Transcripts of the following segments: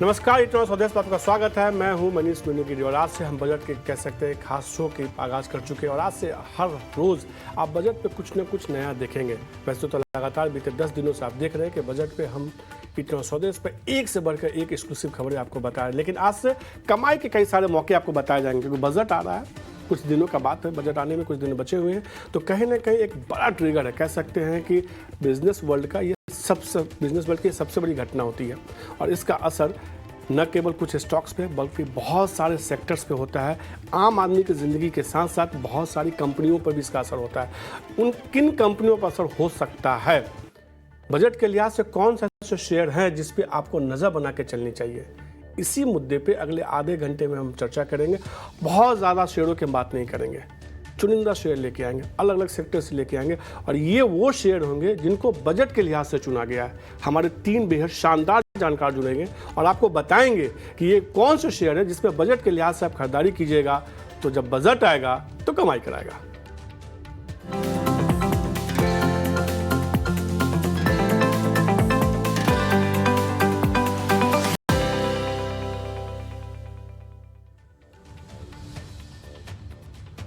नमस्कार, इतना स्वदेश में आपका स्वागत है। मैं हूं मनीष गिरी और आज से हम बजट के कह सकते हैं खास शो की आगाज़ कर चुके हैं और आज से हर रोज़ आप बजट पे कुछ न कुछ नया देखेंगे। वैसे तो लगातार बीते 10 दिनों से आप देख रहे हैं कि बजट पे हम इतना स्वदेश पे एक से बढ़कर एक एक्सक्लूसिव खबरें आपको बता रहे हैं, लेकिन आज से कमाई के कई सारे मौके आपको बताए जाएंगे क्योंकि बजट आ रहा है। कुछ दिनों का बात है, बजट आने में कुछ दिन बचे हुए हैं, तो कहीं ना कहीं एक बड़ा ट्रिगर है। कह सकते हैं कि बिजनेस वर्ल्ड की सबसे बड़ी घटना होती है और इसका असर न केवल कुछ स्टॉक्स पे बल्कि बहुत सारे सेक्टर्स पे होता है। आम आदमी की ज़िंदगी के साथ साथ बहुत सारी कंपनियों पर भी इसका असर होता है। उन किन कंपनियों पर असर हो सकता है, बजट के लिहाज से कौन सा ऐसे शेयर हैं जिस पे आपको नज़र बना के चलनी चाहिए, इसी मुद्दे पे अगले आधे घंटे में हम चर्चा करेंगे। बहुत ज़्यादा शेयरों की बात नहीं करेंगे, चुनिंदा शेयर लेके आएंगे, अलग अलग सेक्टर से लेके आएंगे और ये वो शेयर होंगे जिनको बजट के लिहाज से चुना गया है। हमारे 3 बेहद शानदार जानकार जुड़ेंगे और आपको बताएंगे कि ये कौन से शेयर है जिसमें बजट के लिहाज से आप खरीदारी कीजिएगा तो जब बजट आएगा तो कमाई कराएगा।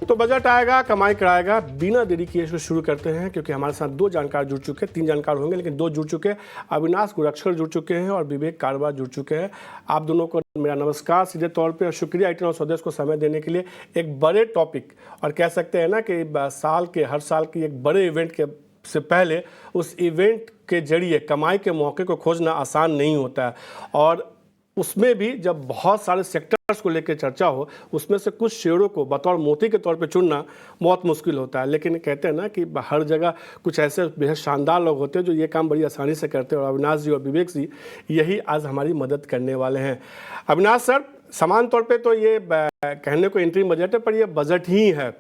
तो बजट आएगा कमाई कराएगा, बिना देरी किए इसको शुरू करते हैं क्योंकि हमारे साथ 2 जानकार जुड़ चुके हैं। 3 जानकार होंगे लेकिन 2 जुड़ चुके हैं। अविनाश गुरक्षर जुड़ चुके हैं और विवेक कारवार जुड़ चुके हैं। आप दोनों को मेरा नमस्कार सीधे तौर पे और शुक्रिया इतना स्वदेश को समय देने के लिए। एक बड़े टॉपिक और कह सकते हैं ना कि हर साल की एक बड़े इवेंट के से पहले उस इवेंट के जरिए कमाई के मौके को खोजना आसान नहीं होता है और उसमें भी जब बहुत सारे सेक्टर्स को लेकर चर्चा हो, उसमें से कुछ शेयरों को बतौर मोती के तौर पे चुनना बहुत मुश्किल होता है। लेकिन कहते हैं ना कि हर जगह कुछ ऐसे बेहद शानदार लोग होते हैं जो ये काम बड़ी आसानी से करते हैं और अविनाश जी और विवेक जी यही आज हमारी मदद करने वाले हैं। अविनाश सर, समान तौर पर तो ये कहने को इंटरिम बजट है पर यह बजट ही है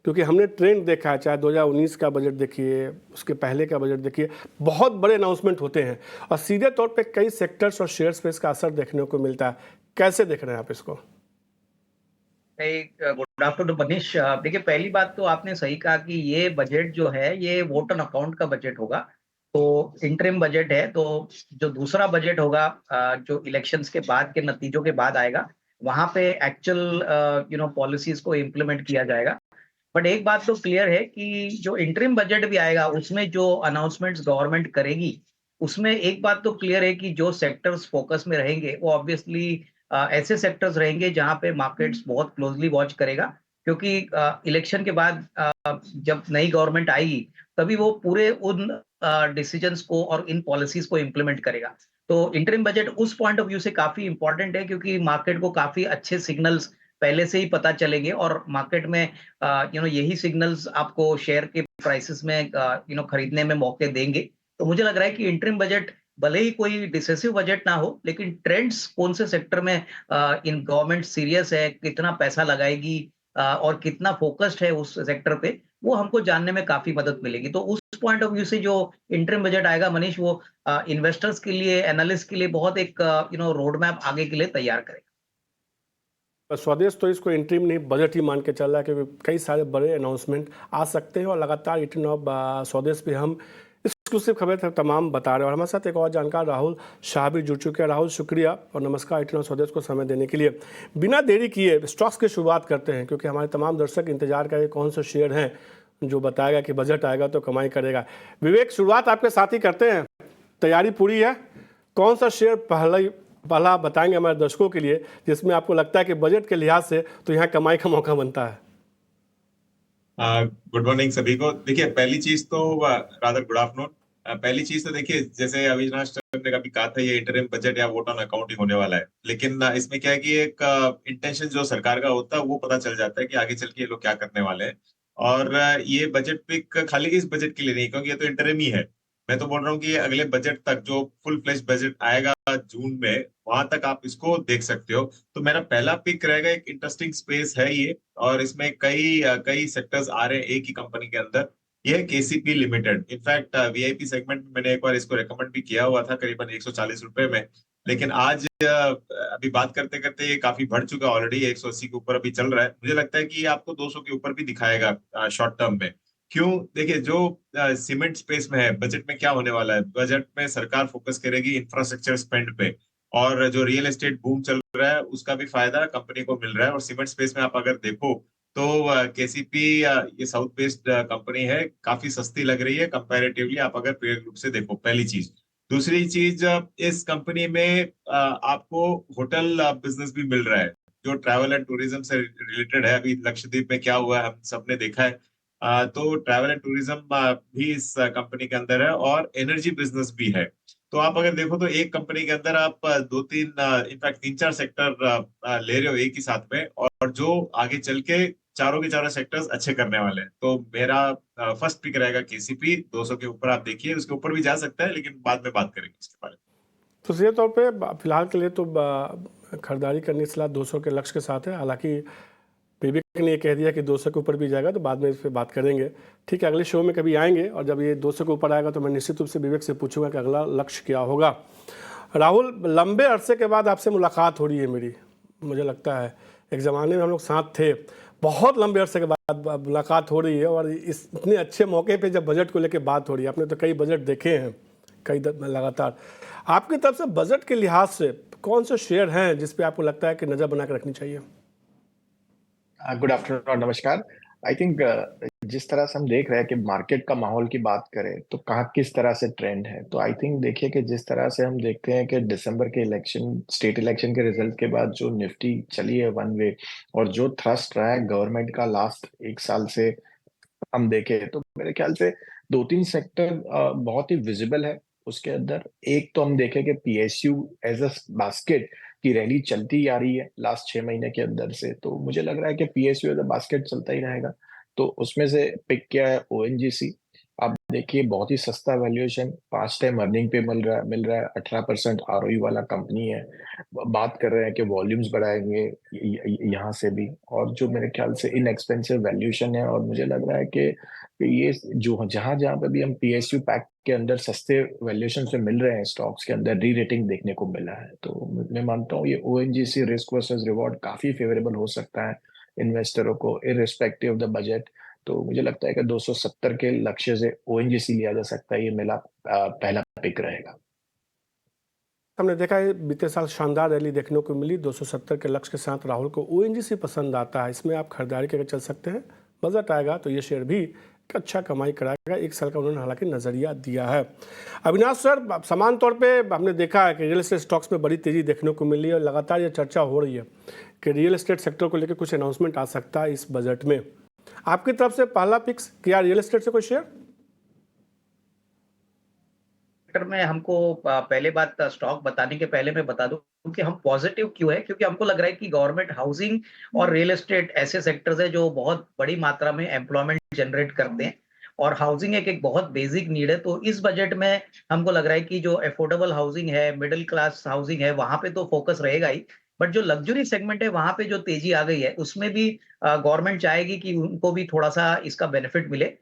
क्योंकि हमने ट्रेंड देखा है, चाहे 2019 का बजट देखिए, उसके पहले का बजट देखिए, बहुत बड़े अनाउंसमेंट होते हैं और सीधे तौर पे कई सेक्टर्स और शेयर्स पे इसका असर देखने को मिलता है। कैसे देख रहे हैं आप इसको? Good afternoon Manish. देखिए, पहली बात तो आपने सही कहा कि ये बजट जो है ये वोट ऑन अकाउंट का बजट होगा, तो इंटरिम बजट है। तो जो दूसरा बजट होगा जो इलेक्शंस के बाद के नतीजों के बाद आएगा, वहां पे एक्चुअल पॉलिसीज को इम्प्लीमेंट किया जाएगा। बट एक बात तो क्लियर है कि जो इंटरिम बजट भी आएगा उसमें जो अनाउंसमेंट्स गवर्नमेंट करेगी, उसमें एक बात तो क्लियर है कि जो सेक्टर्स फोकस में रहेंगे वो ऑब्वियसली ऐसे सेक्टर्स रहेंगे जहां पे मार्केट्स बहुत क्लोजली वॉच करेगा, क्योंकि इलेक्शन के बाद जब नई गवर्नमेंट आएगी तभी वो पूरे उन डिसीजंस को और इन पॉलिसीज को इम्प्लीमेंट करेगा। तो इंटरिम बजट उस पॉइंट ऑफ व्यू से काफी इंपॉर्टेंट है क्योंकि मार्केट को काफी अच्छे सिग्नल्स पहले से ही पता चलेंगे और मार्केट में यही सिग्नल्स आपको शेयर के प्राइसेस में खरीदने में मौके देंगे। तो मुझे लग रहा है कि इंटरिम बजट भले ही कोई डिसेसिव बजट ना हो, लेकिन ट्रेंड्स कौन से सेक्टर में इन गवर्नमेंट सीरियस है, कितना पैसा लगाएगी और कितना फोकस्ड है उस सेक्टर पे, वो हमको जानने में काफी मदद मिलेगी। तो उस पॉइंट ऑफ व्यू से जो इंटरिम बजट आएगा मनीष, वो इन्वेस्टर्स के लिए, एनालिस्ट के लिए बहुत एक रोड मैप आगे के लिए तैयार करेगा। स्वदेश तो इसको इंटरिम नहीं बजट ही मान के चल रहा है क्योंकि कई सारे बड़े अनाउंसमेंट आ सकते हैं और लगातार इतना स्वदेश पे हम एक्सक्लूसिव खबर तमाम बता रहे हैं। और हमारे साथ एक और जानकार राहुल शाह भी जुड़ चुके हैं। राहुल, शुक्रिया और नमस्कार इतना स्वदेश को समय देने के लिए। बिना देरी किए स्टॉक्स की शुरुआत करते हैं क्योंकि हमारे तमाम दर्शक इंतजार करें कौन से शेयर हैं जो बताएगा कि बजट आएगा तो कमाई करेगा। विवेक, शुरुआत आपके साथ ही करते हैं, तैयारी पूरी है? कौन सा शेयर पहला बताएंगे हमारे दर्शकों के लिए जिसमें आपको लगता है कि बजट के लिहाज से तो यहाँ कमाई का मौका बनता है? गुड मॉर्निंग सभी को। देखिए, पहली चीज तो रादर गुड आफ्टरनून। पहली चीज तो देखिए, जैसे अविनाश ने कभी कहा था ये इंटरिम बजट या वोट ऑन अकाउंट ही होने वाला है, लेकिन इसमें क्या है कि एक इंटेंशन जो सरकार का होता है वो पता चल जाता है कि आगे चल के ये लोग क्या करने वाले हैं। और ये बजट पिक खाली इस बजट के लिए नहीं, क्योंकि ये तो इंटरिम ही है। मैं तो बोल रहा हूँ कि अगले बजट तक जो फुल फ्लेश बजट आएगा जून में, वहां तक आप इसको देख सकते हो। तो मेरा पहला पिक रहेगा, एक इंटरेस्टिंग स्पेस है ये और इसमें कई कई सेक्टर्स आ रहे हैं एक ही कंपनी के अंदर। ये है KCP limited. In fact VIP segment में मैंने एक बार इसको रेकमेंड भी किया हुआ था करीबन 140 रुपए में, लेकिन आज अभी बात करते करते ये काफी बढ़ चुका है ऑलरेडी, 180 के ऊपर अभी चल रहा है। मुझे लगता है कि ये आपको 200 के ऊपर भी दिखाएगा शॉर्ट टर्म में। क्यों? देखिए, जो सीमेंट स्पेस में है, बजट में क्या होने वाला है, बजट में सरकार फोकस करेगी इंफ्रास्ट्रक्चर स्पेंड पे और जो रियल एस्टेट बूम चल रहा है उसका भी फायदा कंपनी को मिल रहा है। और सीमेंट स्पेस में आप अगर देखो तो केसीपी ये साउथ बेस्ड कंपनी है, काफी सस्ती लग रही है कंपैरेटिवली, आप अगर पीयर ग्रुप से देखो, पहली चीज। दूसरी चीज, इस कंपनी में आपको होटल बिजनेस भी मिल रहा है जो ट्रैवल एंड टूरिज्म से रिलेटेड है। अभी लक्षद्वीप में क्या हुआ है हम सबने देखा है। तो ट्रैवल एंड टूरिज्म भी इस कंपनी के अंदर है और एनर्जी बिजनेस भी है। तो आप अगर देखो तो एक कंपनी के अंदर आप दो तीन, इनफैक्ट तीन चार सेक्टर ले रहे हो एक ही साथ में, और जो आगे चल के चारों के चारों सेक्टर्स अच्छे करने वाले हैं। तो मेरा फर्स्ट पिक रहेगा केसीपी। 200 के ऊपर आप देखिए, उसके ऊपर भी जा सकता है, लेकिन बाद में बात करेंगे इसके बारे में। तो सीधे तौर पे फिलहाल के लिए तो खरीदारी करने की सलाह 200 के लक्ष्य के साथ है। हालांकि विवेक ने ये कह दिया कि 200 के ऊपर भी जाएगा, तो बाद में इस पर बात करेंगे। ठीक है, अगले शो में कभी आएंगे और जब ये 200 के ऊपर आएगा तो मैं निश्चित रूप से विवेक से पूछूंगा कि अगला लक्ष्य क्या होगा। राहुल, लंबे अरसे के बाद आपसे मुलाकात हो रही है मेरी। मुझे लगता है एक ज़माने में हम लोग साथ थे, बहुत लंबे अरसे के बाद मुलाकात हो रही है, और इस इतने अच्छे मौके पे जब बजट को लेकर बात हो रही है। आपने तो कई बजट देखे हैं, कई लगातार। आपकी तरफ से बजट के लिहाज से कौन से शेयर हैं जिस पे आपको लगता है कि नज़र बना कर रखनी चाहिए? गुड आफ्टरनून और नमस्कार। आई थिंक जिस तरह से हम देख रहे हैं कि मार्केट का माहौल की बात करें तो कहाँ किस तरह से ट्रेंड है, तो आई थिंक देखिए कि जिस तरह से हम देखते हैं कि दिसंबर के इलेक्शन, स्टेट इलेक्शन के रिजल्ट के बाद जो निफ्टी चली है वन वे, और जो थ्रस्ट रहा है गवर्नमेंट का लास्ट एक साल से हम देखें, तो मेरे ख्याल से दो तीन सेक्टर बहुत ही विजिबल है उसके अंदर। एक तो हम देखें कि पीएसयू एज अ बास्केट की रैली चलती आ रही है लास्ट 6 महीने के अंदर से, तो मुझे लग रहा है कि पीएसयू एज अ बास्केट चलता ही रहेगा। तो उसमें से पिक किया है ओएनजीसी। आप देखिए बहुत ही सस्ता वैल्यूएशन, 5 टाइम अर्निंग पे मिल रहा है 18% आरओई वाला कंपनी है। बात कर रहे हैं कि वॉल्यूम्स बढ़ाएंगे यहाँ से भी, और जो मेरे ख्याल से इनएक्सपेंसिव वैल्यूएशन है। और मुझे लग रहा है कि ये जो जहां जहां पे भी हम पीएसयू पैक के अंदर सस्ते वैल्यूएशन से मिल रहे हैं स्टॉक्स के अंदर, री रेटिंग देखने को मिला है। तो मैं मानता हूँ ये ओएनजीसी रिस्क वर्सेस रिवॉर्ड काफी फेवरेबल हो सकता है इन्वेस्टरों को इररिस्पेक्टिव ऑफ द बजट। तो मुझे लगता है कि 270 के लक्ष्य से ओएनजीसी लिया जा सकता है, ये मेरा पहला पिक रहेगा। हमने देखा है बीते साल शानदार रैली देखने को मिली, 270 के लक्ष्य के साथ राहुल को ओएनजीसी पसंद आता है। इसमें आप खरीदारी करके चल सकते हैं, बजट आएगा तो ये शेयर भी अच्छा कमाई कराएगा। एक साल का उन्होंने हालांकि नज़रिया दिया है। अविनाश सर, समान तौर पे हमने देखा है कि रियल एस्टेट स्टॉक्स में बड़ी तेज़ी देखने को मिली है और लगातार ये चर्चा हो रही है कि रियल एस्टेट सेक्टर को लेकर कुछ अनाउंसमेंट आ सकता है इस बजट में। आपकी तरफ से पहला पिक्स क्या रियल एस्टेट से कोई शेयर? में हमको पहले बात स्टॉक बताने के पहले मैं बता दूं कि हम पॉजिटिव क्यों है, क्योंकि हमको लग रहा है कि गवर्नमेंट हाउसिंग और रियल एस्टेट ऐसे सेक्टर्स है जो बहुत बड़ी मात्रा में एम्प्लॉयमेंट जनरेट करते हैं, और हाउसिंग एक बहुत बेसिक नीड है। तो इस बजट में हमको लग रहा है कि जो अफोर्डेबल हाउसिंग है, मिडिल क्लास हाउसिंग है, वहां पे तो फोकस रहेगा ही, बट जो लग्जरी सेगमेंट है वहां पे जो तेजी आ गई है उसमें भी गवर्नमेंट चाहेगी कि उनको भी थोड़ा सा इसका बेनिफिट मिले।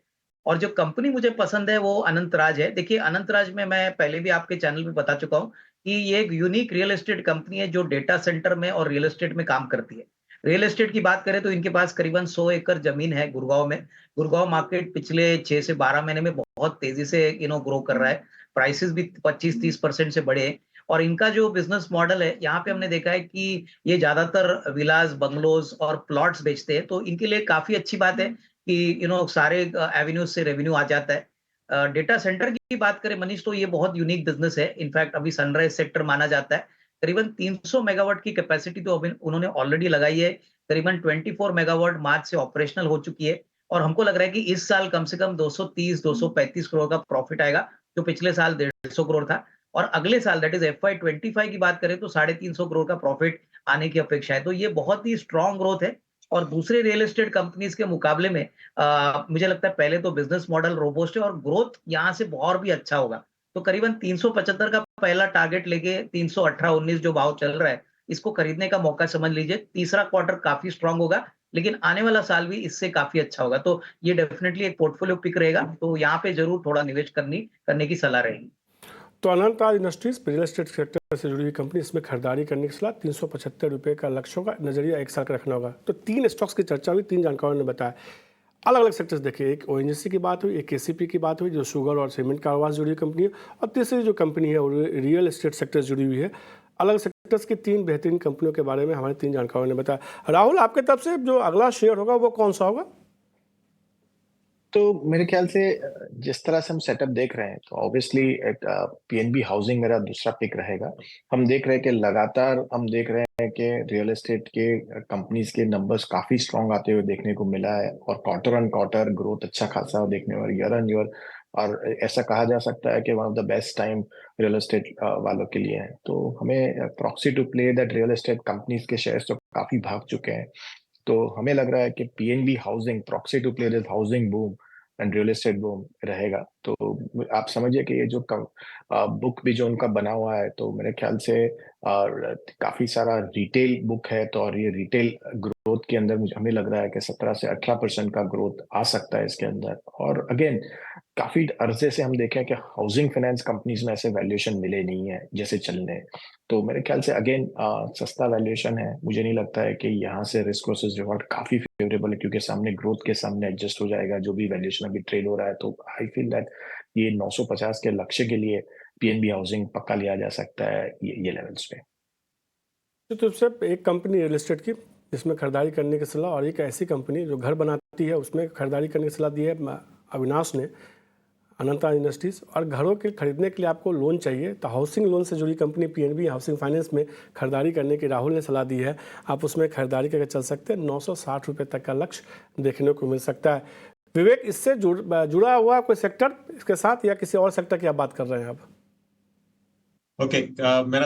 और जो कंपनी मुझे पसंद है वो अनंतराज है। देखिए अनंतराज में मैं पहले भी आपके चैनल पे बता चुका हूँ कि ये एक यूनिक रियल एस्टेट कंपनी है जो डेटा सेंटर में और रियल एस्टेट में काम करती है। रियल एस्टेट की बात करें तो इनके पास करीबन 100 एकड़ जमीन है गुड़गांव में। गुड़गांव मार्केट पिछले 6 से 12 महीने में बहुत तेजी से ग्रो कर रहा है। प्राइसेस भी 25-30% से बढ़े हैं। और इनका जो बिजनेस मॉडल है, यहाँ पे हमने देखा है कि ये ज्यादातर विलास, बंगलोज और प्लॉट्स बेचते हैं, तो इनके लिए काफी अच्छी बात है कि सारे एवेन्यूज से रेवेन्यू आ जाता है। डेटा सेंटर की बात करें मनीष, तो ये बहुत यूनिक बिजनेस है। इनफैक्ट अभी सनराइज सेक्टर माना जाता है। करीबन 300 मेगावाट की कैपेसिटी तो अभी उन्होंने ऑलरेडी लगाई है। करीबन 24 मेगावाट मार्च से ऑपरेशनल हो चुकी है, और हमको लग रहा है कि इस साल कम से कम 230-235 करोड़ का प्रॉफिट आएगा, जो पिछले साल 150 करोड़ था। और अगले साल दैट इज FY25 की बात करें तो 350 करोड़ का प्रॉफिट आने की अपेक्षा है। तो ये बहुत ही स्ट्रॉन्ग ग्रोथ है। और दूसरे रियल एस्टेट कंपनीज के मुकाबले में मुझे लगता है पहले तो बिजनेस मॉडल रोबोस्ट है और ग्रोथ यहाँ से और भी अच्छा होगा। तो करीबन 375 का पहला टारगेट लेके 318-19 जो भाव चल रहा है, इसको खरीदने का मौका समझ लीजिए। तीसरा क्वार्टर काफी स्ट्रांग होगा, लेकिन आने वाला साल भी इससे काफी अच्छा होगा। तो ये डेफिनेटली एक पोर्टफोलियो पिक रहेगा, तो यहाँ पे जरूर थोड़ा निवेश करने की सलाह रहेगी। तो Anantraj industries real estate sector से जुड़ी हुई कंपनी, इसमें खरीदारी करने की सलाह, 375 रुपये का लक्ष्य होगा, नजरिया एक साल का रखना होगा। तो 3 स्टॉक्स की चर्चा हुई, 3 जानकारों ने बताया। अलग अलग सेक्टर्स देखिए, एक ओएनजीसी की बात हुई, एक केसीपी की बात हुई जो शुगर और सीमेंट कारोबार से जुड़ी हुई कंपनी है, और तीसरी जो कंपनी है वो रियल एस्टेट सेक्टर से जुड़ी हुई है। अलग सेक्टर्स की 3 बेहतरीन कंपनियों के बारे में हमारे 3 जानकारों ने बताया। राहुल, आपके तरफ से जो अगला शेयर होगा वो कौन सा होगा? तो मेरे ख्याल से जिस तरह से हम सेटअप देख रहे हैं तो ऑब्वियसली एक पीएनबी हाउसिंग मेरा दूसरा पिक रहेगा। हम देख रहे हैं कि लगातार हम देख रहे हैं कि रियल एस्टेट के कंपनीज के नंबर्स काफी स्ट्रांग आते हुए देखने को मिला है, और क्वार्टर ऑन क्वार्टर ग्रोथ अच्छा खासा देखने और ईयर ऑन ईयर, और ऐसा कहा जा सकता है कि one of the best time real estate वालों के लिए है। तो हमें proxy to play that real estate companies के शेयर्स तो काफी भाग चुके हैं, तो हमें लग रहा है कि PNB housing proxy to play this housing boom and real estate boom रहेगा। तो आप समझिए कि ये जो बुक भी जो उनका बना हुआ है, तो मेरे ख्याल से काफी सारा रिटेल बुक है, तो और ये रिटेल ग्रोथ के अंदर मुझे हमें लग रहा है कि 17 से 18% का ग्रोथ आ सकता है इसके अंदर। और अगेन काफी अरसे से हम देखें कि हाउसिंग फाइनेंस कंपनीज में ऐसे वैल्यूएशन मिले नहीं है जैसे चलने, तो मेरे ख्याल से अगेन सस्ता वैल्यूएशन है। मुझे नहीं लगता है कि यहाँ से रिस्क वर्सेस रिवॉर्ड काफी फेवरेबल है, क्योंकि सामने ग्रोथ के सामने एडजस्ट हो जाएगा जो भी वैल्यूएशन अभी ट्रेड हो रहा है। तो आई फील दैट ये 950 के लक्ष्य के लिए पीएनबी हाउसिंग पक्का लिया जा सकता है ये लेवल्स पे। तो सिर्फ एक कंपनी रियल एस्टेट की जिसमें खरीदारी करने की सलाह, और एक ऐसी कंपनी जो घर बनाती है उसमें खरीदारी करने की सलाह दी है अविनाश ने, अनंता इंडस्ट्रीज। और घरों के खरीदने के लिए आपको लोन चाहिए तो हाउसिंग लोन से जुड़ी कंपनी पीएनबी हाउसिंग फाइनेंस में खरीदारी करने की राहुल ने सलाह दी है। आप उसमें खरीदारी करके चल सकते हैं। 960 रुपये तक का लक्ष्य देखने को मिल सकता है। विवेक, इससे जुड़ा हुआ कोई सेक्टर इसके साथ, या किसी और सेक्टर की आप बात कर रहे हैं आप? ओके, मैं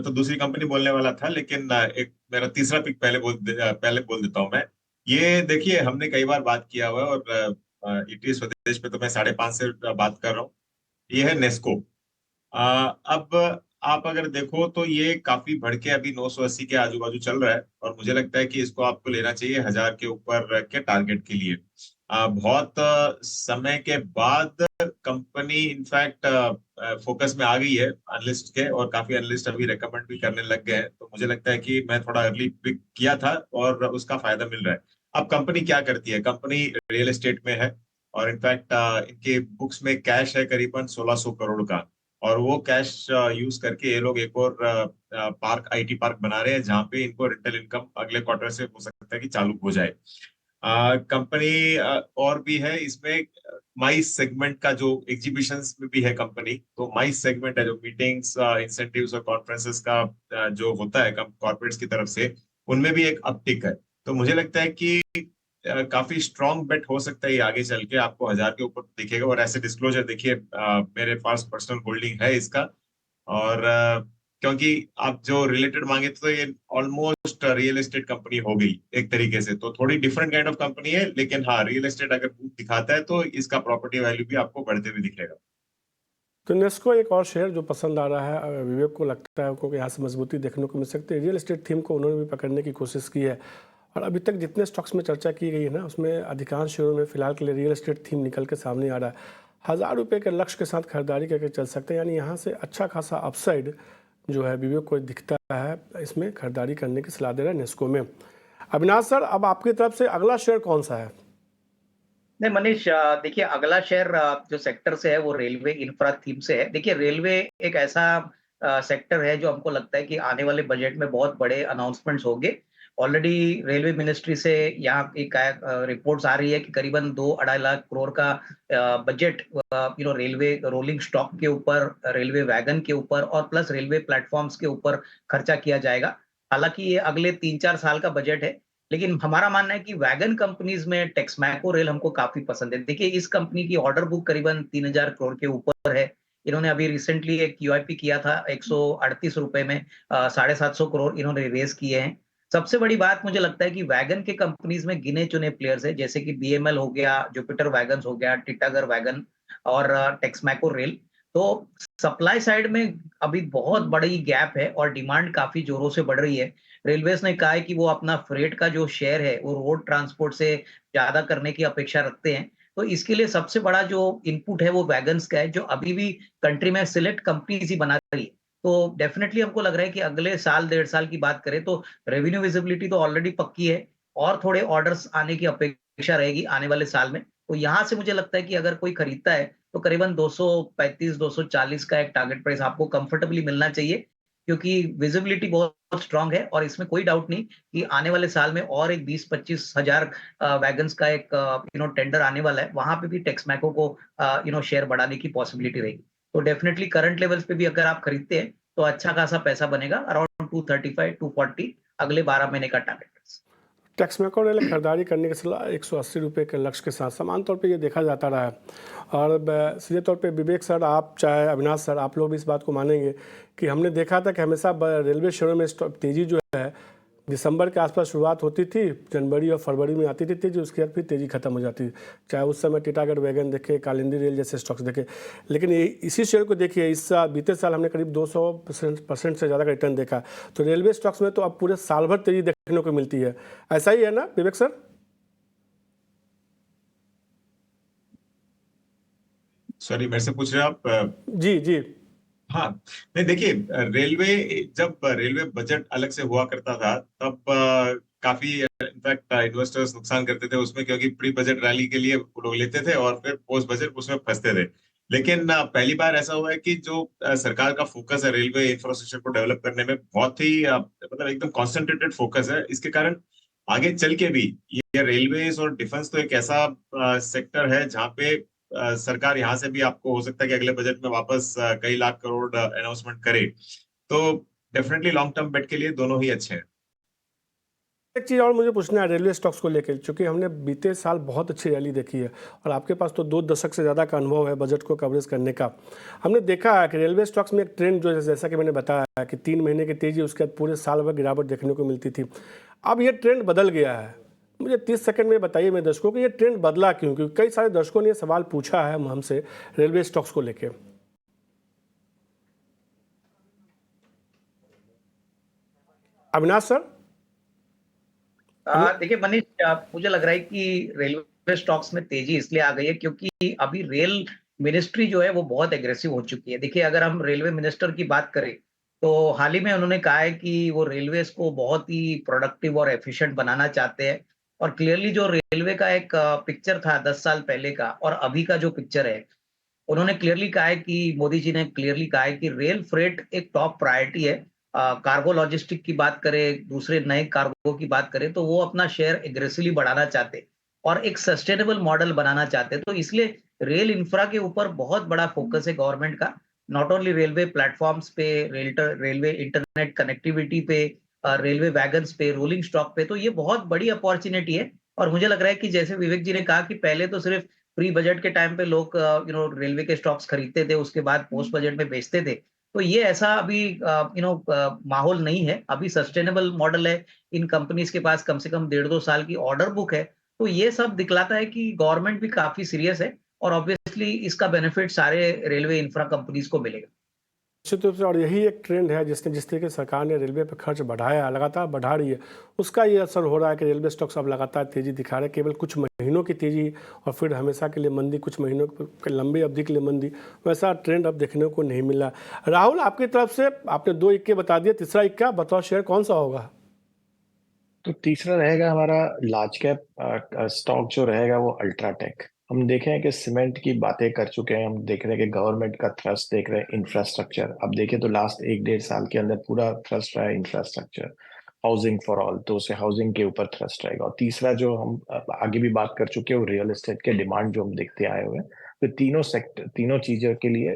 तो दूसरी कंपनी बोलने वाला था, लेकिन एक मेरा तीसरा पिक पहले बोल देता हूं मैं। ये देखिए, हमने कई बार बात किया हुआ है, और ईटी स्वदेश पे तो मैं 5.5 से बात कर रहा हूँ। ये है नेस्को। अब आप अगर देखो तो ये काफी बढ़ के अभी 980 के आजू बाजू चल रहा है, और मुझे लगता है कि इसको आपको लेना चाहिए 1000 के ऊपर के टारगेट के लिए। बहुत समय के बाद कंपनी इनफैक्ट फोकस में आ गई है एनालिस्ट के, और काफी एनालिस्ट अभी रेकमेंड भी करने लग गए हैं। तो मुझे लगता है कि मैं थोड़ा अर्ली पिक किया था और उसका फायदा मिल रहा है। अब कंपनी क्या करती है? कंपनी रियल एस्टेट में है, और इनफैक्ट इनके बुक्स में कैश है करीबन 1600 करोड़ का, और वो कैश यूज करके ये लोग एक और पार्क, आईटी पार्क बना रहे हैं, जहां पे इनको रेंटल इनकम अगले क्वार्टर से हो सकता है कि चालू हो जाए। कंपनी और भी है इसमें, माइस सेगमेंट का जो एग्जीबिशंस में भी है कंपनी। तो माइस सेगमेंट है जो मीटिंग्स, इंसेंटिव्स और कॉन्फ्रेंसेस का जो होता है कॉर्पोरेट्स की तरफ से, उनमें भी एक अपटिक है। तो मुझे लगता है कि काफी स्ट्रॉन्ग बेट हो सकता है ये आगे चल के आपको 1000 के ऊपर दिखेगा। और ऐसे डिस्क्लोजर देखिए, मेरे पास पर्सनल होल्डिंग है इसका, और क्योंकि आप जो रिलेटेड मांगे तो ये ऑलमोस्ट रियल एस्टेट कंपनी हो गई एक तरीके से। तो थोड़ी डिफरेंट काइंड ऑफ कंपनी है, लेकिन हाँ, रियल एस्टेट अगर दिखाता है तो इसका प्रॉपर्टी वैल्यू भी आपको बढ़ते हुए दिखेगा। तो नेस्को एक और शेयर जो पसंद आ रहा है, अगर विवेक को लगता है उनको यहाँ से मजबूती देखने को मिल सकती है। रियल एस्टेट थीम को उन्होंने भी पकड़ने की कोशिश की है, और अभी तक जितने स्टॉक्स में चर्चा की गई है ना, उसमें अधिकांश शेयरों में फिलहाल के लिए रियल एस्टेट थीम निकल के सामने आ रहा है। 1000 रुपये के लक्ष्य के साथ खरीदारी करके चल सकते हैं, यानी यहाँ से अच्छा खासा अपसाइड जो है विवेक को दिखता है। इसमें खरीदारी करने की सलाह दे रहा है नेस्को में। अविनाश सर, अब आपकी तरफ से अगला शेयर कौन सा है? नहीं मनीष, देखिए अगला शेयर जो सेक्टर से है वो रेलवे इंफ्रा थीम से है। देखिए रेलवे एक ऐसा सेक्टर है जो हमको लगता है कि आने वाले बजट में बहुत बड़े अनाउंसमेंट्स होंगे। ऑलरेडी रेलवे मिनिस्ट्री से यहाँ एक रिपोर्ट्स आ रही है कि करीबन 2-2.5 लाख करोड़ का बजट रेलवे रोलिंग स्टॉक के ऊपर, रेलवे वैगन के ऊपर और प्लस रेलवे प्लेटफॉर्म्स के ऊपर खर्चा किया जाएगा। हालांकि ये अगले 3-4 साल का बजट है, लेकिन हमारा मानना है कि वैगन कंपनीज में टेक्समैको रेल हमको काफी पसंद है। देखिए इस कंपनी की ऑर्डर बुक करीबन 3000 करोड़ के ऊपर है। इन्होंने अभी रिसेंटली एक क्यूआईपी किया था 138 रुपए में, 750 करोड़ इन्होंने रेज किए हैं। सबसे बड़ी बात मुझे लगता है कि वैगन के कंपनीज में गिने चुने प्लेयर्स है, जैसे कि बीएमएल हो गया, जुपिटर वैगन हो गया, टिटागर वैगन और टेक्समैको रेल। तो सप्लाई साइड में अभी बहुत बड़ी गैप है और डिमांड काफी जोरों से बढ़ रही है। रेलवेज ने कहा है कि वो अपना फ्रेट का जो शेयर है वो रोड ट्रांसपोर्ट से ज्यादा करने की अपेक्षा रखते हैं। तो इसके लिए सबसे बड़ा जो इनपुट है वो वैगन्स का है, जो अभी भी कंट्री में सिलेक्ट कंपनीज ही बना रही है। तो डेफिनेटली हमको लग रहा है कि अगले साल 1.5 साल की बात करें तो रेवेन्यू विजिबिलिटी तो ऑलरेडी पक्की है, और थोड़े ऑर्डर्स आने की अपेक्षा रहेगी आने वाले साल में। तो यहाँ से मुझे लगता है कि अगर कोई खरीदता है तो करीबन 235-240 का एक टारगेट प्राइस आपको कंफर्टेबली मिलना चाहिए, क्योंकि विजिबिलिटी बहुत स्ट्रांग है और इसमें कोई डाउट नहीं कि आने वाले साल में और एक 20-25 हजार वैगन्स का एक टेंडर आने वाला है, वहां पे भी टेक्समैको को शेयर बढ़ाने की पॉसिबिलिटी रहेगी। तो डेफिनेटली करंट लेवल्स पे भी अगर आप खरीदते हैं तो अच्छा खासा पैसा बनेगा, अराउंड 235-240 अगले 12 महीने का टारगेट। टेक्समैको रेल खरीदारी करने की सलाह 180 रुपये के लक्ष्य के साथ समान तौर पे ये देखा जाता रहा है। और सीधे तौर पे विवेक सर, आप चाहे अविनाश सर, आप लोग भी इस बात को मानेंगे कि हमने देखा था कि हमेशा रेलवे शेयरों में तेज़ी जो है दिसंबर के आसपास शुरुआत होती थी, जनवरी और फरवरी में आती थी तेज़ी, उसके बाद फिर तेज़ी खत्म हो जाती थी। चाहे उस समय टीटागढ़ वैगन देखे, कालिंदी रेल जैसे स्टॉक्स देखे, लेकिन इसी शेयर को देखिए, इस साल बीते साल हमने करीब 200% से ज़्यादा का रिटर्न देखा। तो रेलवे स्टॉक्स में तो अब पूरे साल भर तेज़ी देखने को मिलती है। ऐसा ही है ना विवेक सर? सॉरी, मेरे से पूछ रहे हैं आप? जी जी। हाँ, नहीं देखिए, जब रेलवे बजट अलग से हुआ करता था तब काफी इनफैक्ट इन्वेस्टर्स नुकसान करते थे उसमें, क्योंकि प्री बजट रैली के लिए वो लोग लेते थे और फिर पोस्ट बजट उसमें फंसते थे। लेकिन पहली बार ऐसा हुआ है कि जो सरकार का फोकस है रेलवे इंफ्रास्ट्रक्चर को डेवलप करने में, बहुत ही मतलब एकदम कॉन्सेंट्रेटेड फोकस है। इसके कारण आगे चल के भी ये रेलवेज और डिफेंस तो एक ऐसा सेक्टर है जहाँ पे सरकार यहाँ से भी आपको हो सकता है कि अगले बजट में वापस कई लाख करोड़ अनाउंसमेंट करे। तो डेफिनेटली लॉन्ग टर्म बेट के लिए दोनों ही अच्छे हैं। एक चीज़ और मुझे पूछना है रेलवे स्टॉक्स को लेकर, क्योंकि हमने बीते साल बहुत अच्छी रैली देखी है और आपके पास तो 2 दशक से ज़्यादा का अनुभव है बजट को कवरेज करने का। हमने देखा है कि रेलवे स्टॉक्स में एक ट्रेंड जो है, जैसा कि मैंने बताया कि 3 महीने की तेज़ी, उसके बाद पूरे साल भर गिरावट देखने को मिलती थी। अब ये ट्रेंड बदल गया है। मुझे 30 सेकंड में बताइए मेरे दर्शकों कि ये ट्रेंड बदला क्यों, क्योंकि कई सारे दर्शकों ने ये सवाल पूछा है हमसे रेलवे स्टॉक्स को लेकर। अविनाश सर? देखिए मनीष, मुझे लग रहा है कि रेलवे स्टॉक्स में तेजी इसलिए आ गई है क्योंकि अभी रेल मिनिस्ट्री जो है वो बहुत एग्रेसिव हो चुकी है। देखिए, अगर हम रेलवे मिनिस्टर की बात करें तो हाल ही में उन्होंने कहा है कि वो रेलवेज को बहुत ही प्रोडक्टिव और एफिशिएंट बनाना चाहते हैं। और क्लियरली जो रेलवे का एक पिक्चर था 10 साल पहले का और अभी का जो पिक्चर है, उन्होंने क्लियरली कहा है कि मोदी जी ने क्लियरली कहा है कि रेल फ्रेट एक टॉप प्रायोरिटी है। कार्गो लॉजिस्टिक की बात करें, दूसरे नए कार्गो की बात करें, तो वो अपना शेयर एग्रेसिवली बढ़ाना चाहते और एक सस्टेनेबल मॉडल बनाना चाहते। तो इसलिए रेल इंफ्रा के ऊपर बहुत बड़ा फोकस है गवर्नमेंट का, नॉट ओनली रेलवे प्लेटफॉर्म्स पे, रेलवे इंटरनेट कनेक्टिविटी पे, रेलवे वैगन्स पे, रोलिंग स्टॉक पे। तो ये बहुत बड़ी अपॉर्चुनिटी है और मुझे लग रहा है कि जैसे विवेक जी ने कहा कि पहले तो सिर्फ प्री बजट के टाइम पे लोग रेलवे के स्टॉक्स खरीदते थे, उसके बाद पोस्ट बजट में बेचते थे। तो ये ऐसा अभी माहौल नहीं है। अभी सस्टेनेबल मॉडल है, इन कंपनीज के पास कम से कम 1.5-2 साल की ऑर्डर बुक है। तो ये सब दिखलाता है कि गवर्नमेंट भी काफी सीरियस है और ऑब्वियसली इसका बेनिफिट सारे रेलवे इंफ्रा कंपनीज को मिलेगा। निश्चित रूप से, और यही एक ट्रेंड है जिस तरीके से सरकार ने रेलवे पर खर्च बढ़ाया, लगातार बढ़ा रही है, उसका ये असर हो रहा है कि रेलवे स्टॉक्स अब लगातार तेज़ी दिखा रहे हैं। केवल कुछ महीनों की तेज़ी और फिर हमेशा के लिए मंदी, कुछ महीनों की लंबी अवधि के लिए मंदी, वैसा ट्रेंड अब देखने को नहीं मिला। राहुल, आपकी तरफ से आपने 2 इक्के बता दिए, तीसरा इक्का बताओ शेयर कौन सा होगा? तो तीसरा रहेगा हमारा लार्ज कैप स्टॉक जो रहेगा वो अल्ट्राटेक। हम देखें कि सीमेंट की बातें कर चुके हैं, हम देख रहे हैं कि गवर्नमेंट का थ्रस्ट देख रहे हैं इंफ्रास्ट्रक्चर। अब देखें तो लास्ट 1-1.5 साल के अंदर पूरा थ्रस्ट रहा है इंफ्रास्ट्रक्चर, हाउसिंग फॉर ऑल, तो उसे हाउसिंग के ऊपर थ्रस्ट रहेगा। और तीसरा जो हम आगे भी बात कर चुके हैं वो रियल एस्टेट के डिमांड जो हम देखते आए हुए हैं। तो तीनों चीजों के लिए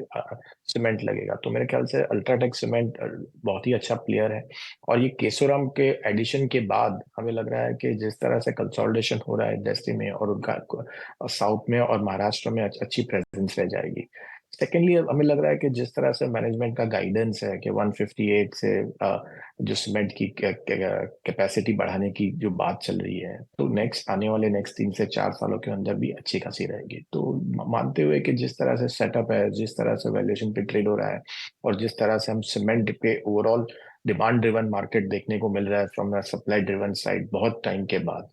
सीमेंट लगेगा। तो मेरे ख्याल से अल्ट्राटेक सीमेंट बहुत ही अच्छा प्लेयर है। और ये केशोराम के एडिशन के बाद हमें लग रहा है कि जिस तरह से कंसोलिडेशन हो रहा है इंडस्ट्री में, और उनका साउथ में और महाराष्ट्र में अच्छी प्रेजेंस रह जाएगी। सेकेंडली, हमें लग रहा है कि जिस तरह से मैनेजमेंट का गाइडेंस है कि 158 से जो सीमेंट की कैपेसिटी बढ़ाने की जो बात चल रही है, तो आने वाले नेक्स्ट 3 से 4 सालों के अंदर भी अच्छी खासी रहेगी। तो मानते हुए कि जिस तरह से सेटअप है, जिस तरह से वैल्यूएशन पे ट्रेड हो रहा है, और जिस तरह से हम सीमेंट पे ओवरऑल डिमांड ड्रिवन मार्केट देखने को मिल रहा है फ्रॉम सप्लाई ड्रिवन साइड बहुत टाइम के बाद,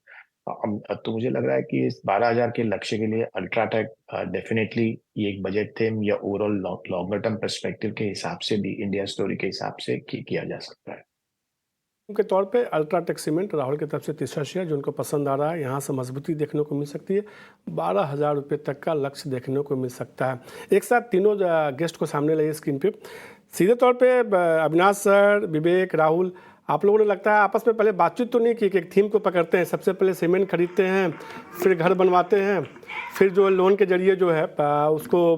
तो मुझे लग रहा है कि इस 12,000 के लक्ष्य के लिए अल्ट्राटेक डेफिनेटली ये एक बजट थीम या ओवरऑल लॉन्गर टर्म पर्सपेक्टिव के हिसाब से भी, इंडिया स्टोरी के हिसाब से किया जा सकता है। के तौर पे अल्ट्राटेक सीमेंट राहुल की तरफ से तीसरा शेयर जो उनको पसंद आ रहा है, यहाँ से मजबूती देखने को मिल सकती है। 12,000 रुपये तक का लक्ष्य देखने को मिल सकता है। एक साथ तीनों गेस्ट को सामने लाइए स्क्रीन पे। सीधे तौर पे अविनाश सर, विवेक, राहुल, आप लोगों ने लगता है आपस में पहले बातचीत तो नहीं की कि एक थीम को पकड़ते हैं, सबसे पहले सीमेंट खरीदते हैं, फिर घर बनवाते हैं, फिर जो लोन के जरिए जो है उसको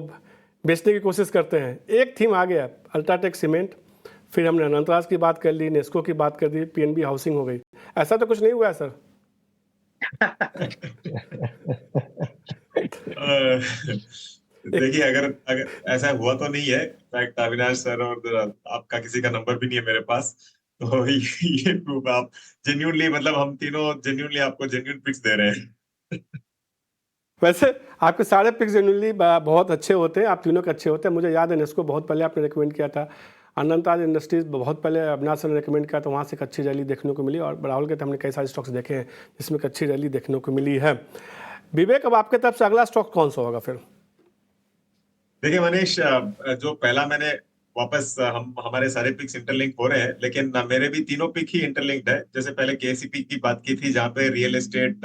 बेचने की कोशिश करते हैं। एक थीम आ गया अल्ट्राटेक सीमेंट, फिर हमने अनंतराज की बात कर ली, नेस्को की बात कर दी, पीएनबी हाउसिंग हो गई। ऐसा तो कुछ नहीं हुआ है सर? देखिए, अगर अगर ऐसा हुआ तो नहीं है। इनफैक्ट अविनाश सर और आपका किसी का नंबर भी नहीं है मेरे पास, तो ये प्रूफ आप जेन्युइनली, मतलब हम तीनों जेन्युइनली आपको जेन्युइन पिक्स दे रहे हैं। वैसे आपके सारे पिक्स जेन्युइनली बहुत अच्छे होते हैं, आप तीनों के अच्छे होते हैं। मुझे याद है नेस्को बहुत पहले आपने रिकमेंड किया था, अनंतराज इंडस्ट्रीज बहुत पहले अविनाश सर ने रिकमेंड किया, तो वहाँ से एक अच्छी रैली देखने को मिली, और राहुल के तो हमने कई सारे स्टॉक्स देखे हैं जिसमें एक अच्छी रैली देखने को मिली है। विवेक, अब आपके तरफ से अगला स्टॉक कौन सा होगा फिर? देखिए मनीष, जो पहला मैंने वापस हम हमारे सारे पिक्स इंटरलिंक हो रहे हैं, लेकिन मेरे भी तीनों पिक ही इंटरलिंक्ड है। जैसे पहले केसीपी की बात की थी जहाँ पे रियल एस्टेट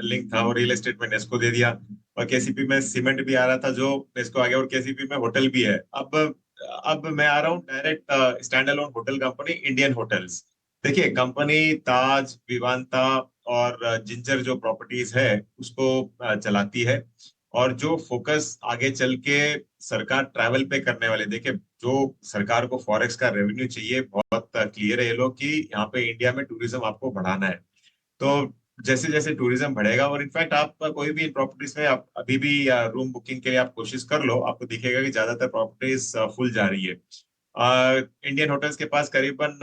लिंक था, और रियल एस्टेट में नेस्को दे दिया, और केसीपी में सीमेंट भी आ रहा था जो नेस्को आ गया, और केसीपी में होटल भी है। अब मैं आ रहा हूँ direct stand alone hotel company Indian hotels. देखिए, कंपनी ताज, विवांता और जिंजर जो प्रॉपर्टीज है उसको चलाती है, और जो फोकस आगे चल के सरकार ट्रैवल पे करने वाले, देखिए जो सरकार को फॉरेक्स का रेवेन्यू चाहिए, बहुत क्लियर है ये लोग कि यहाँ पे इंडिया में टूरिज्म आपको बढ़ाना है। तो जैसे जैसे टूरिज्म बढ़ेगा, और इनफैक्ट आप कोई भी प्रॉपर्टीज में आप अभी भी रूम बुकिंग के लिए आप कोशिश कर लो, आपको दिखेगा कि ज्यादातर प्रॉपर्टीज फुल जा रही है। इंडियन होटल्स के पास करीबन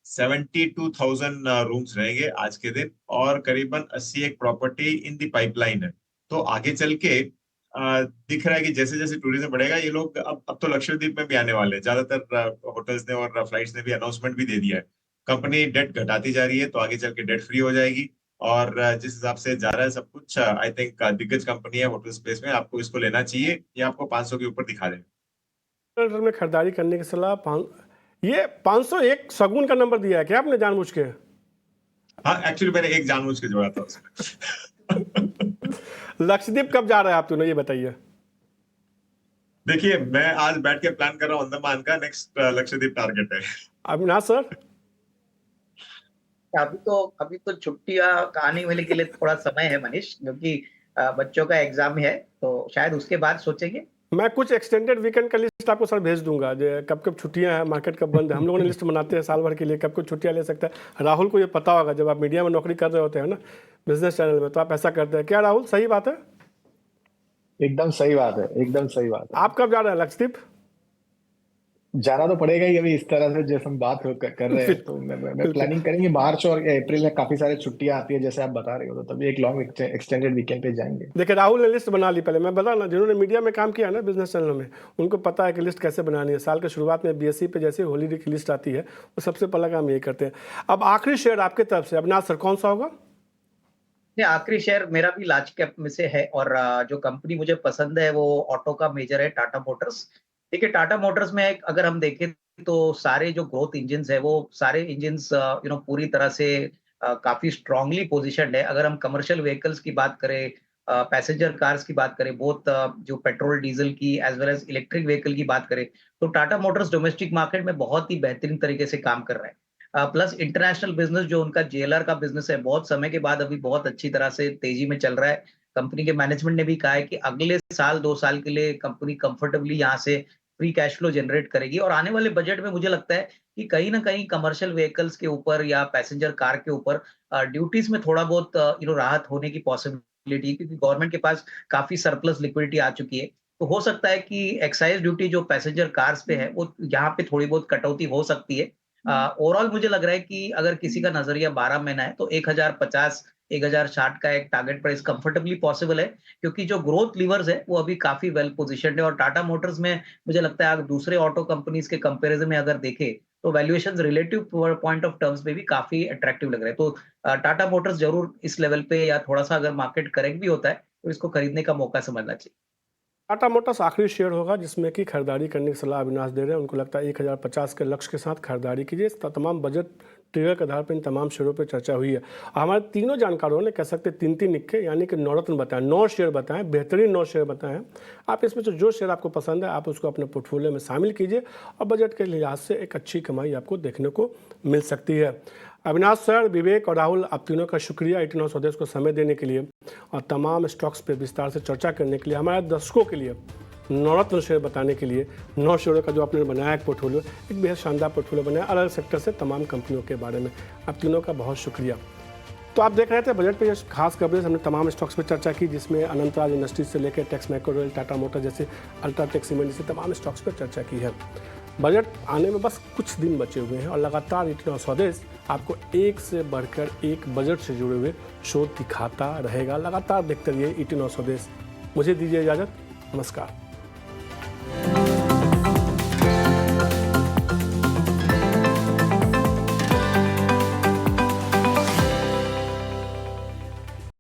72,000 रूम्स रहेंगे आज के दिन, और करीबन 80 एक प्रॉपर्टी इन दी पाइपलाइन है। तो आगे चल के दिख रहा है कि जैसे जैसे टूरिज्म बढ़ेगा, ये लोग अब तो लक्षद्वीप में भी आने वाले हैं। ज्यादातर होटल्स ने और फ्लाइट्स ने भी अनाउंसमेंट भी दे दिया है। कंपनी डेट घटाती जा रही है, तो आगे चल के डेट फ्री हो जाएगी। और जिस हिसाब से जा रहा है सब कुछ, आई थिंक दिग्गज कंपनी है होटल स्पेस में, आपको इसको लेना चाहिए। ये आपको 500 के ऊपर दिखा देगा। में खरीदारी करने की सलाह ये 501 शगुन का नंबर दिया है क्या आपने जानबूझ के? हाँ, एक्चुअली मैंने एक जानबूझ के जोड़ा था उसमें। लक्षद्वीप कब जा रहे हैं आप दोनों, ये बताइए। देखिए, मैं आज बैठ के प्लान कर रहा हूँ अंडमान का, नेक्स्ट लक्षद्वीप टारगेट है। अविनाश सर? अभी तो छुट्टियां आने वाले के लिए थोड़ा समय है मनीष, क्योंकि बच्चों का एग्जाम है, तो शायद उसके बाद सोचेंगे। मैं कुछ एक्सटेंडेड वीकेंड का लिस्ट आपको सर भेज दूंगा, जो कब कब छुट्टियां हैं, मार्केट कब बंद है। हम लोगों ने लिस्ट बनाते हैं साल भर के लिए, कब कब छुट्टियां ले सकते हैं। राहुल को ये पता होगा, जब आप मीडिया में नौकरी कर रहे होते हैं ना, बिजनेस चैनल में, तो आप ऐसा करते हैं क्या राहुल? सही बात है? एकदम सही बात है, एकदम सही बात है। आप कब जा रहे हैं लक्षद्वीप? जाना तो पड़ेगा ही। अभी इस तरह से जैसे हम बात कर रहे हैं, तो मैं प्लानिंग करेंगे। मार्च और अप्रैल में काफी सारे छुट्टियां आती है जैसे आप बता रहे हो, तो तभी एक लॉन्ग एक्सटेंडेड वीकेंड पे जाएंगे। देखिए, राहुल ने लिस्ट बना ली पहले। मैं बता ना, जिन्होंने मीडिया में काम किया ना बिजनेस चैनल में, उनको पता है कि लिस्ट कैसे बनानी है। साल के शुरुआत में बीएससी पे जैसे हॉलीडे की लिस्ट आती है, वो सबसे पहला काम यही करते हैं। अब आखिरी शेयर आपके तरफ से अविनाश सर कौन सा होगा? आखिरी शेयर मेरा भी लार्ज कैप में से है, और जो कंपनी मुझे पसंद है वो ऑटो का मेजर है, टाटा मोटर्स। देखिए, टाटा मोटर्स में अगर हम देखें तो सारे जो ग्रोथ इंजन्स है, वो सारे इंजन्स पूरी तरह से काफी स्ट्रांगली पोजीशन्ड है। अगर हम कमर्शियल व्हीकल्स की बात करें, पैसेंजर कार्स की बात करें, बोथ जो पेट्रोल डीजल की as well as electric vehicle की बात करें, तो टाटा मोटर्स डोमेस्टिक मार्केट में बहुत ही बेहतरीन तरीके से काम कर रहा है। प्लस इंटरनेशनल बिजनेस जो उनका जेएलआर का बिजनेस है, बहुत समय के बाद अभी बहुत अच्छी तरह से तेजी में चल रहा है। कंपनी के मैनेजमेंट ने भी कहा है कि अगले साल 2 साल के लिए कंपनी कंफर्टेबली यहाँ से फ्री कैश फ्लो जनरेट करेगी, और आने वाले बजट में मुझे लगता है कि कहीं ना कहीं कमर्शियल व्हीकल्स के ऊपर या पैसेंजर कार के ऊपर ड्यूटीज में थोड़ा बहुत राहत होने की पॉसिबिलिटी, क्योंकि गवर्नमेंट के पास काफी सरप्लस लिक्विडिटी आ चुकी है। तो हो सकता है कि एक्साइज ड्यूटी जो पैसेंजर कार्स पे है, वो यहाँ पे थोड़ी बहुत कटौती हो सकती है। ओवरऑल मुझे लग रहा है कि अगर किसी का नजरिया 12 महीना है, तो 1050 1060 का एक टारगेट प्राइस कंफर्टेबली पॉसिबल है, क्योंकि जो ग्रोथ लीवर्स है वो अभी काफी वेल पोजीशन्ड है। और टाटा मोटर्स में मुझे लगता है अगर दूसरे ऑटो कंपनीज के कंपैरिजन में अगर देखें, तो valuation relative point of terms में भी काफी अट्रैक्टिव लग रहे हैं। तो टाटा मोटर्स जरूर इस लेवल पे, या थोड़ा सा अगर मार्केट करेक्ट भी होता है, तो इसको खरीदने का मौका समझना चाहिए। टाटा मोटर्स आखिरी शेयर होगा जिसमें कि खरीदारी करने की सलाह अविनाश दे रहे हैं। उनको लगता है 1050 के लक्ष्य के साथ खरीदारी कीजिए। तमाम बजट ट्रिगर के आधार पर इन तमाम शेयरों पर चर्चा हुई है। हमारे तीनों जानकारों ने कह सकते 3-3 निक्के यानी कि 9 रत्न बताएं, 9 शेयर बताएं, बेहतरीन 9 शेयर बताएं। आप इसमें से जो शेयर आपको पसंद है आप उसको अपने पोर्टफोलियो में शामिल कीजिए और बजट के लिहाज से एक अच्छी कमाई आपको देखने को मिल सकती है। अविनाश सर, विवेक और राहुल, आप तीनों का शुक्रिया 89 स्वदेश को समय देने के लिए और तमाम स्टॉक्स पे विस्तार से चर्चा करने के लिए, हमारे दर्शकों के लिए 9 रत्न शेयर बताने के लिए। 9 शेयरों का जो आपने बनाया एक पोर्टफोलियो, एक बेहद शानदार पोर्टफोलियो बनाया अलग सेक्टर से तमाम कंपनियों के बारे में। आप तीनों का बहुत शुक्रिया। तो आप देख रहे थे बजट पे ये खास कवरेज, हमने तमाम स्टॉक्स पे चर्चा की जिसमें अनंतराज इंडस्ट्रीज से लेकर टेक्स मैक्रोरेल, टाटा मोटर जैसे, अल्ट्राटेक सीमेंट जैसे तमाम स्टॉक्स पर चर्चा की है। बजट आने में बस कुछ दिन बचे हुए हैं और लगातार 89 स्वदेश आपको एक से बढ़कर एक बजट से जुड़े हुए शो दिखाता रहेगा। लगातार देखते रहिए 89 स्वदेश। मुझे दीजिए इजाज़त, नमस्कार।